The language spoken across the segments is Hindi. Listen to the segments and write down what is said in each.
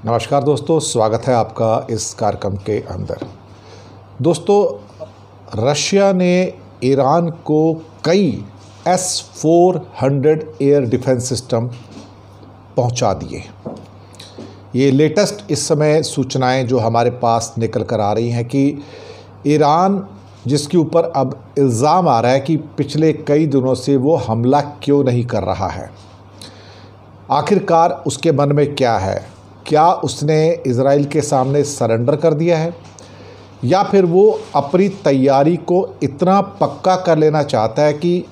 नमस्कार दोस्तों, स्वागत है आपका इस कार्यक्रम के अंदर। दोस्तों, रशिया ने ईरान को कई S-400 एयर डिफेंस सिस्टम पहुंचा दिए। ये लेटेस्ट इस समय सूचनाएं जो हमारे पास निकल कर आ रही हैं कि ईरान, जिसके ऊपर अब इल्ज़ाम आ रहा है कि पिछले कई दिनों से वो हमला क्यों नहीं कर रहा है, आखिरकार उसके मन में क्या है? क्या उसने इज़राइल के सामने सरेंडर कर दिया है, या फिर वो अपनी तैयारी को इतना पक्का कर लेना चाहता है कि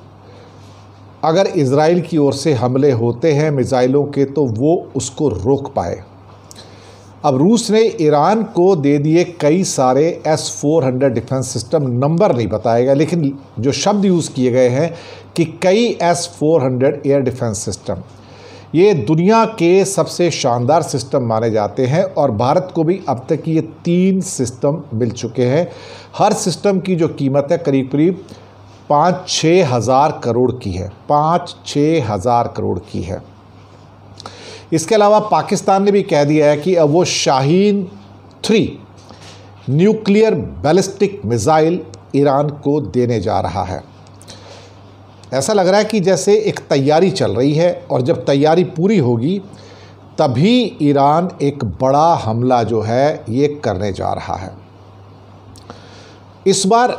अगर इज़राइल की ओर से हमले होते हैं मिसाइलों के तो वो उसको रोक पाए। अब रूस ने ईरान को दे दिए कई सारे S-400 डिफेंस सिस्टम, नंबर नहीं बताएगा, लेकिन जो शब्द यूज़ किए गए हैं कि कई S-400 एयर डिफेंस सिस्टम, ये दुनिया के सबसे शानदार सिस्टम माने जाते हैं और भारत को भी अब तक ये 3 सिस्टम मिल चुके हैं। हर सिस्टम की जो कीमत है करीब 5-6 हज़ार करोड़ की है, 5-6 हज़ार करोड़ की है। इसके अलावा पाकिस्तान ने भी कह दिया है कि अब वो Shaheen 3 nuclear ballistic missile Iran को देने जा रहा है। ऐसा लग रहा है कि जैसे एक तैयारी चल रही है और जब तैयारी पूरी होगी तभी ईरान एक बड़ा हमला जो है ये करने जा रहा है। इस बार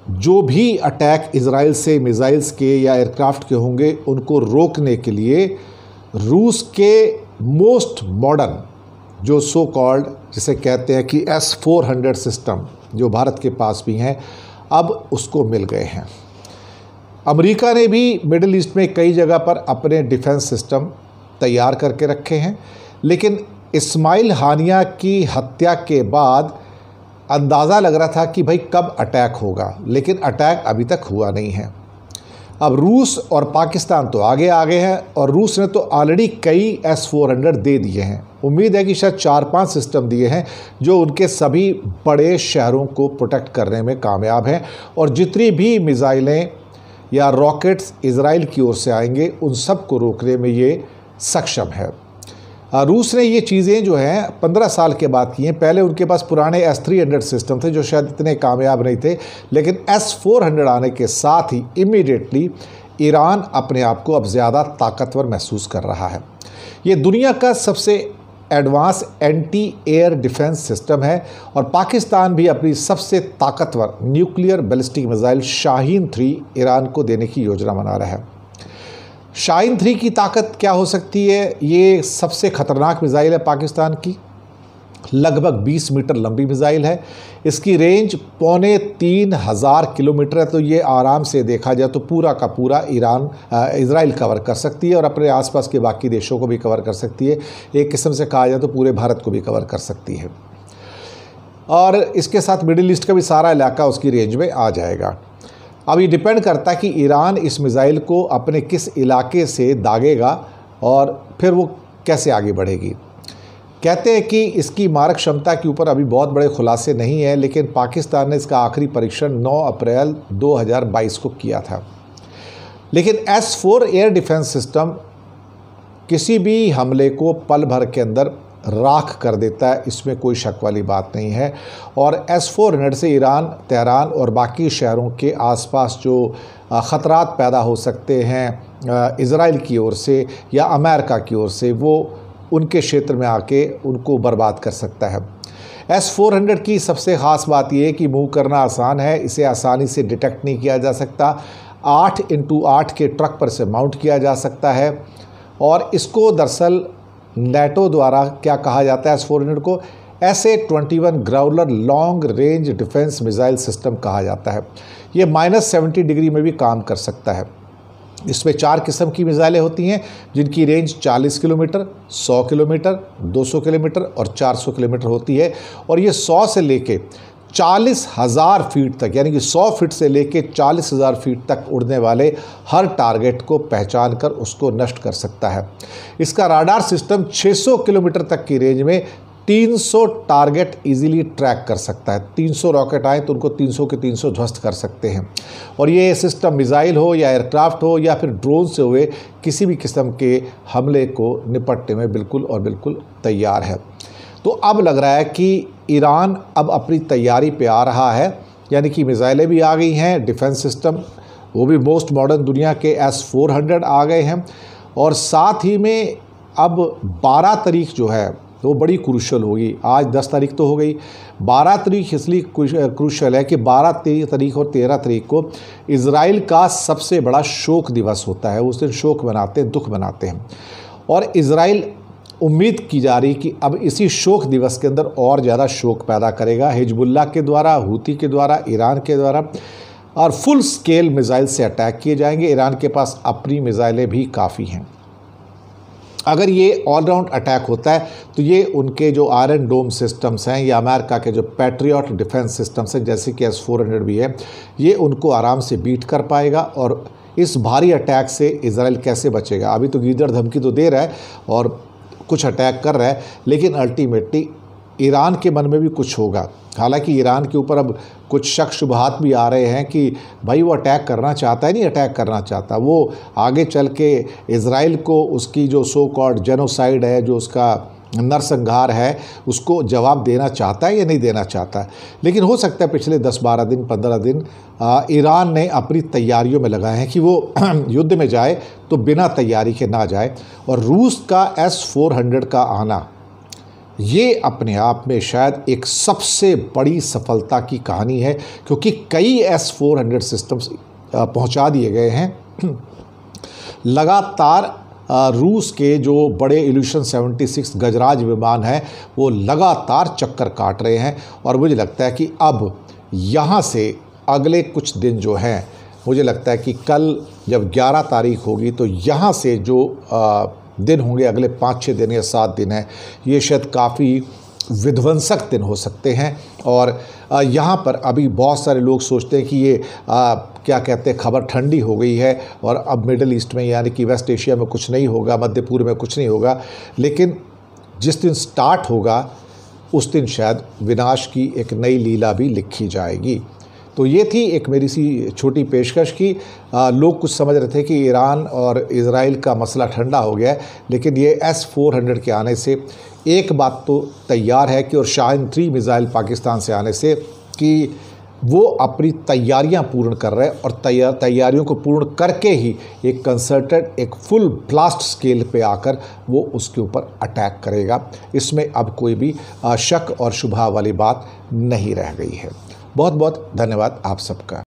जो भी अटैक इज़राइल से मिसाइल्स के या एयरक्राफ्ट के होंगे, उनको रोकने के लिए रूस के मोस्ट मॉडर्न जो सो कॉल्ड, जिसे कहते हैं कि S-400 सिस्टम, जो भारत के पास भी हैं, अब उसको मिल गए हैं। अमेरिका ने भी मिडिल ईस्ट में कई जगह पर अपने डिफेंस सिस्टम तैयार करके रखे हैं, लेकिन इस्माइल हानिया की हत्या के बाद अंदाज़ा लग रहा था कि भाई कब अटैक होगा, लेकिन अटैक अभी तक हुआ नहीं है। अब रूस और पाकिस्तान तो आगे आ गए हैं और रूस ने तो ऑलरेडी कई S-400 दे दिए हैं। उम्मीद है कि शायद 4-5 सिस्टम दिए हैं जो उनके सभी बड़े शहरों को प्रोटेक्ट करने में कामयाब हैं, और जितनी भी मिसाइलें या रॉकेट्स इज़राइल की ओर से आएंगे उन सब को रोकने में ये सक्षम है। रूस ने ये चीज़ें जो हैं 15 साल के बाद की हैं। पहले उनके पास पुराने S-300 सिस्टम थे जो शायद इतने कामयाब नहीं थे, लेकिन S-400 आने के साथ ही इमीडिएटली ईरान अपने आप को अब ज़्यादा ताकतवर महसूस कर रहा है। ये दुनिया का सबसे advance anti air defence system है और पाकिस्तान भी अपनी सबसे ताकतवर nuclear ballistic missile Shaheen 3 Iran को देने की योजना बना रहा है। शाहीन 3 की ताकत क्या हो सकती है? ये सबसे ख़तरनाक मिसाइल है पाकिस्तान की, लगभग 20 मीटर लंबी मिसाइल है। इसकी रेंज 2,500 किलोमीटर है, तो ये आराम से देखा जाए तो पूरा का पूरा इज़राइल कवर कर सकती है और अपने आसपास के बाकी देशों को भी कवर कर सकती है। एक किस्म से कहा जाए तो पूरे भारत को भी कवर कर सकती है, और इसके साथ मिडिल ईस्ट का भी सारा इलाका उसकी रेंज में आ जाएगा। अब ये डिपेंड करता है कि ईरान इस मिसाइल को अपने किस इलाके से दागेगा और फिर वो कैसे आगे बढ़ेगी। कहते हैं कि इसकी मारक क्षमता के ऊपर अभी बहुत बड़े खुलासे नहीं हैं, लेकिन पाकिस्तान ने इसका आखिरी परीक्षण 9 अप्रैल 2022 को किया था। लेकिन S-4 एयर डिफेंस सिस्टम किसी भी हमले को पल भर के अंदर राख कर देता है, इसमें कोई शक वाली बात नहीं है। और S-400 से ईरान, तेहरान और बाकी शहरों के आसपास जो ख़तरात पैदा हो सकते हैं इज़राइल की ओर से या अमेरिका की ओर से, वो उनके क्षेत्र में आके उनको बर्बाद कर सकता है। S-400 की सबसे ख़ास बात यह है कि मूव करना आसान है, इसे आसानी से डिटेक्ट नहीं किया जा सकता। 8x8 के ट्रक पर से माउंट किया जा सकता है, और इसको दरअसल नेटो द्वारा क्या कहा जाता है, S-400 को SA-21 Growler long range defence missile system कहा जाता है। ये -70 डिग्री में भी काम कर सकता है। इसमें 4 किस्म की मिसाइलें होती हैं जिनकी रेंज 40 किलोमीटर, 100 किलोमीटर, 200 किलोमीटर और 400 किलोमीटर होती है, और ये 100 से लेके 40,000 फीट तक, यानी कि 100 फीट से लेके 40,000 फीट तक उड़ने वाले हर टारगेट को पहचान कर उसको नष्ट कर सकता है। इसका राडार सिस्टम 600 किलोमीटर तक की रेंज में 300 टारगेट इजीली ट्रैक कर सकता है। 300 रॉकेट आए तो उनको 300 के 300 ध्वस्त कर सकते हैं। और ये सिस्टम मिसाइल हो या एयरक्राफ्ट हो या फिर ड्रोन से हुए किसी भी किस्म के हमले को निपटने में बिल्कुल और बिल्कुल तैयार है। तो अब लग रहा है कि ईरान अब अपनी तैयारी पे आ रहा है, यानी कि मिसाइलें भी आ गई हैं, डिफेंस सिस्टम वो भी मोस्ट मॉडर्न दुनिया के S-400 आ गए हैं। और साथ ही में अब 12 तारीख जो है वो बड़ी क्रूशल होगी। आज 10 तारीख तो हो गई, 12 तारीख इसलिए क्रूशल है कि 12 तारीख और 13 तारीख को इज़राइल का सबसे बड़ा शोक दिवस होता है। उस दिन शोक मनाते हैं, दुख मनाते हैं। और इज़राइल उम्मीद की जा रही कि अब इसी शोक दिवस के अंदर और ज़्यादा शोक पैदा करेगा, हिजबुल्लाह के द्वारा, हूती के द्वारा, ईरान के द्वारा, और फुल स्केल मिसाइल से अटैक किए जाएंगे। ईरान के पास अपनी मिसाइलें भी काफ़ी हैं। अगर ये ऑलराउंड अटैक होता है तो ये उनके जो आयरन डोम सिस्टम्स हैं या अमेरिका के जो पैट्रियट डिफेंस सिस्टम्स हैं जैसे कि S-400 भी है, ये उनको आराम से बीट कर पाएगा। और इस भारी अटैक से इजराइल कैसे बचेगा? अभी तो गीदड़ धमकी तो दे रहा है और कुछ अटैक कर रहा है, लेकिन अल्टीमेटली ईरान के मन में भी कुछ होगा। हालांकि ईरान के ऊपर अब कुछ शक शुबहात भी आ रहे हैं कि भाई वो अटैक करना चाहता है, नहीं अटैक करना चाहता, वो आगे चल के इज़राइल को उसकी जो सो कॉल्ड जेनोसाइड है, जो उसका नरसंहार है, उसको जवाब देना चाहता है या नहीं देना चाहता है। लेकिन हो सकता है पिछले 10-12 दिन 15 दिन ईरान ने अपनी तैयारियों में लगाए हैं कि वो युद्ध में जाए तो बिना तैयारी के ना जाए। और रूस का S-400 का आना ये अपने आप में शायद एक सबसे बड़ी सफलता की कहानी है, क्योंकि कई S-400 सिस्टम्स पहुंचा दिए गए हैं। लगातार रूस के जो बड़े इल्यूशन 76 गजराज विमान हैं वो लगातार चक्कर काट रहे हैं। और मुझे लगता है कि अब यहाँ से अगले कुछ दिन जो हैं, मुझे लगता है कि कल जब 11 तारीख होगी तो यहाँ से जो दिन होंगे, अगले 5-6 दिन या 7 दिन हैं, ये शायद काफ़ी विध्वंसक दिन हो सकते हैं। और यहाँ पर अभी बहुत सारे लोग सोचते हैं कि ये क्या कहते हैं, खबर ठंडी हो गई है और अब मिडल ईस्ट में यानी कि वेस्ट एशिया में कुछ नहीं होगा, मध्य पूर्व में कुछ नहीं होगा। लेकिन जिस दिन स्टार्ट होगा उस दिन शायद विनाश की एक नई लीला भी लिखी जाएगी। तो ये थी एक मेरी सी छोटी पेशकश की। लोग कुछ समझ रहे थे कि ईरान और इज़राइल का मसला ठंडा हो गया है, लेकिन ये S-400 के आने से एक बात तो तैयार है कि, और शाहीन-3 मिसाइल पाकिस्तान से आने से, कि वो अपनी तैयारियां पूर्ण कर रहे हैं और तैयारियों को पूर्ण करके ही एक कंसर्टेड, एक फुल ब्लास्ट स्केल पे आकर वो उसके ऊपर अटैक करेगा। इसमें अब कोई भी शक और शुबहा वाली बात नहीं रह गई है। बहुत बहुत धन्यवाद आप सबका।